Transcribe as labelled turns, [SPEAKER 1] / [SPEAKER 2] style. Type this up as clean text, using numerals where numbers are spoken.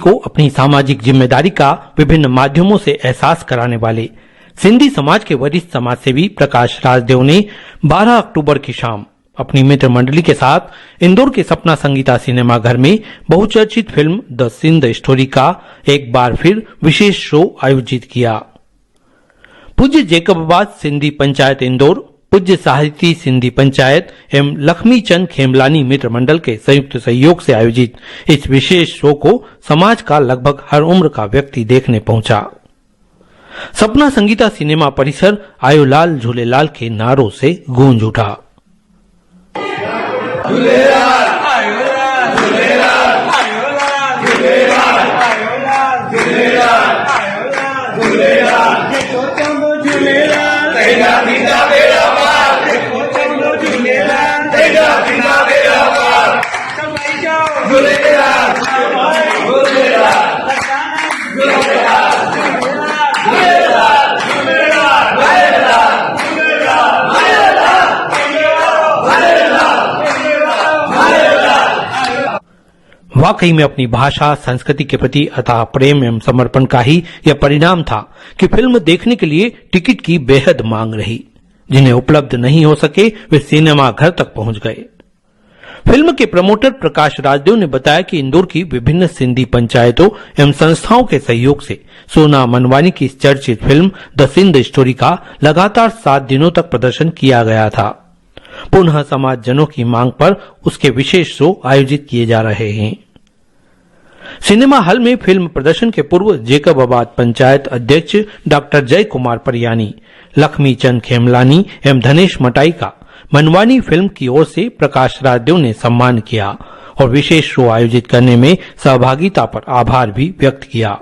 [SPEAKER 1] को अपनी सामाजिक जिम्मेदारी का विभिन्न माध्यमों से एहसास कराने वाले सिंधी समाज के वरिष्ठ समाजसेवी प्रकाश राजदेव ने 12 अक्टूबर की शाम अपनी मित्र मंडली के साथ इंदौर के सपना संगीता सिनेमा घर में बहुचर्चित फिल्म द सिंध स्टोरी का एक बार फिर विशेष शो आयोजित किया। पूज्य जैकबाबाद सिंधी पंचायत इंदौर, पूज्य साहिती सिंधी पंचायत एवं लक्ष्मी चंद खेमलानी मित्र मंडल के संयुक्त सहयोग से आयोजित इस विशेष शो को समाज का लगभग हर उम्र का व्यक्ति देखने पहुंचा। सपना संगीता सिनेमा परिसर आयोलाल झूलेलाल के नारों से गूंज उठा। वाकई में अपनी भाषा संस्कृति के प्रति अथाह प्रेम एवं समर्पण का ही यह परिणाम था कि फिल्म देखने के लिए टिकट की बेहद मांग रही। जिन्हें उपलब्ध नहीं हो सके वे सिनेमा घर तक पहुंच गए। फिल्म के प्रमोटर प्रकाश राजदेव ने बताया कि इंदौर की विभिन्न सिंधी पंचायतों एवं संस्थाओं के सहयोग से सोना मनवानी की इस चर्चित फिल्म द सिंध स्टोरी का लगातार 7 दिनों तक प्रदर्शन किया गया था। पुनः समाजजनों की मांग पर उसके विशेष शो आयोजित किए जा रहे हैं। सिनेमा हॉल में फिल्म प्रदर्शन के पूर्व जैकबाबाद पंचायत अध्यक्ष डॉक्टर जय कुमार परियानी, लक्ष्मी चंद खेमलानी एवं धनेश मटाई का मनवानी फिल्म की ओर से प्रकाश राजदेव ने सम्मान किया और विशेष शो आयोजित करने में सहभागिता पर आभार भी व्यक्त किया।